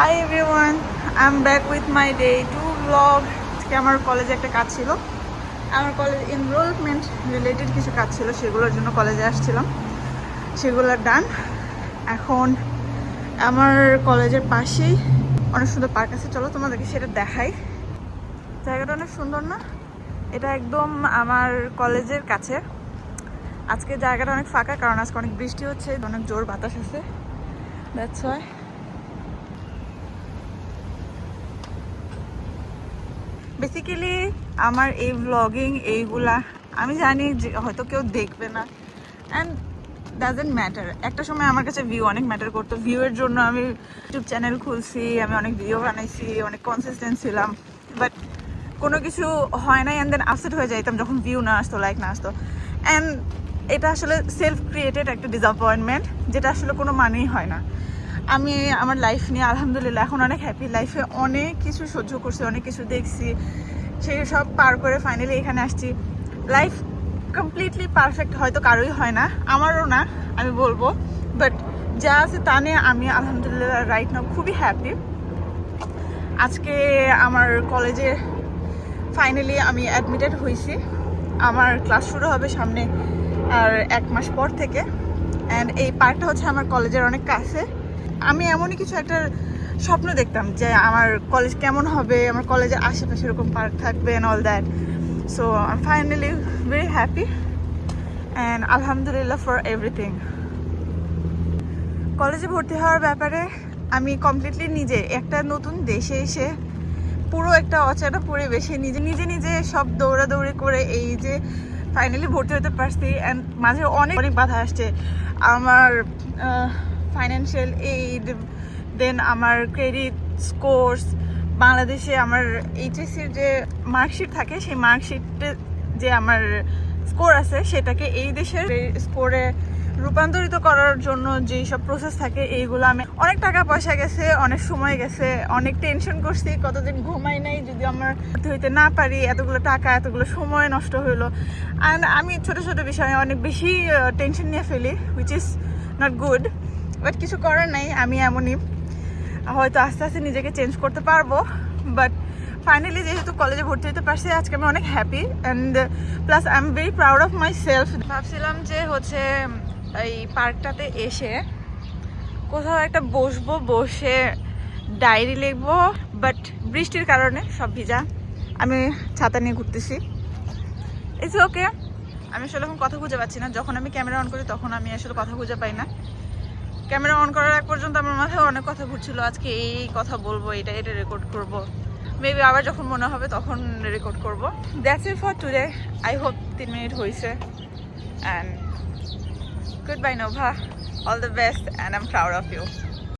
Hi everyone, I'm back with my day 2 vlog. আজকে আমার কলেজে একটা কাজ ছিল, আমার কলেজ এনরোলমেন্ট রিলেটেড কিছু কাজ ছিল, সেগুলোর জন্য কলেজে আসছিলাম। সেগুলো ডান। এখন আমার কলেজের পাশেই অনেক সুন্দর পার্ক আছে, চলো তোমাদেরকে সেটা দেখাই। জায়গাটা অনেক সুন্দর না? এটা একদম আমার কলেজের কাছে। আজকে জায়গাটা অনেক ফাঁকা কারণ আজকে অনেক বৃষ্টি হচ্ছে, অনেক জোর বাতাস আছে, দ্যাটস ওয়াই। বেসিক্যালি আমার এই ব্লগিং এইগুলা আমি জানি যে হয়তো কেউ দেখবে না, অ্যান্ড ডাজেন্ট ম্যাটার। একটা সময় আমার কাছে ভিউ অনেক ম্যাটার করতো, ভিউয়ের জন্য আমি ইউটিউব চ্যানেল খুলছি, আমি অনেক ভিডিও বানাইছি, অনেক কনসিস্টেন্ট ছিলাম, বাট কোনো কিছু হয় নাই, অ্যান্ড দেন আপসেট হয়ে যাইতাম যখন ভিউ না আসতো, লাইক না আসতো। অ্যান্ড এটা আসলে সেলফ ক্রিয়েটেড একটা ডিসঅ্যাপয়েন্টমেন্ট, যেটা আসলে কোনো মানেই হয় না। আমি আমার লাইফ নিয়ে আলহামদুলিল্লাহ এখন অনেক হ্যাপি। লাইফে অনেক কিছু সহ্য করছি, অনেক কিছু দেখছি, সেই সব পার করে ফাইনালি এখানে আসছি। লাইফ কমপ্লিটলি পারফেক্ট হয়তো কারোই হয় না, আমারও না আমি বলবো, বাট যা আছে তা নিয়ে আমি আলহামদুলিল্লাহ রাইট নাও খুবই হ্যাপি। আজকে আমার কলেজে ফাইনালি আমি অ্যাডমিটেড হয়েছি। আমার ক্লাস শুরু হবে সামনে আর 1 মাস পর থেকে, অ্যান্ড এই পার্কটা হচ্ছে আমার কলেজের অনেক কাছে। আমি এমনই কিছু একটা স্বপ্ন দেখতাম যে আমার কলেজ কেমন হবে, আমার কলেজের আশেপাশে এরকম পার্ক থাকবে and all that. So I am finally very happy and আলহামদুলিল্লাহ ফর এভরিথিং। কলেজে ভর্তি হওয়ার ব্যাপারে আমি কমপ্লিটলি নিজে একটা নতুন দেশে এসে পুরো একটা অচেনা পরিবেশে নিজে নিজে নিজে সব দৌড়াদৌড়ি করে এই যে ফাইনালি ভর্তি হতে পারছি। অ্যান্ড মাঝে অনেক অনেক বাধা আসছে, আমার ফাইন্যান্সিয়াল এইড, দেন আমার ক্রেডিট স্কোর্স, বাংলাদেশে আমার এইচএসসির যে মার্কশিট থাকে সেই মার্কশিটে যে আমার স্কোর আছে সেটাকে এই দেশের স্কোরে রূপান্তরিত করার জন্য যেই সব প্রসেস থাকে এইগুলো আমি অনেক টাকা পয়সা গেছে, অনেক সময় গেছে, অনেক টেনশন করছি, কতদিন ঘুমাই নাই যদি আমার ভর্তি হইতে না পারি, এতগুলো টাকা এতগুলো সময় নষ্ট হইলো। অ্যান্ড আমি ছোটো ছোটো বিষয়ে অনেক বেশি টেনশন নিয়ে ফেলি, which is not good, but কিছু করার নাই, আমি এমনই। হয়তো আস্তে আস্তে নিজেকে চেঞ্জ করতে পারবো, বাট ফাইনালি যেহেতু কলেজে ভর্তি হতে পারছি আজকে আমি অনেক happy, and plus I am very proud of my self. ভাবছিলাম যে হচ্ছে এই পার্কটাতে এসে কোথাও একটা বসবো, বসে ডায়েরি লিখবো, বাট বৃষ্টির কারণে সব ভিজা, আমি ছাতা নিয়ে ঘুরতেছি। It's okay. আমি আসলে এখন কথা খুঁজে পাচ্ছি না, যখন আমি ক্যামেরা অন করি তখন আমি আসলে কথা খুঁজে পাই না। ক্যামেরা অন করার আগ পর্যন্ত আমার মাথায় অনেক কথা ঘুরছিল, আজকে এই কথা বলবো, এটা রেকর্ড করব, মেবি আবার যখন মনে হবে তখন রেকর্ড করব। That's it for today. I hope 3 minute হয়েছে, and goodbye Nova, all the best, and I am proud of you.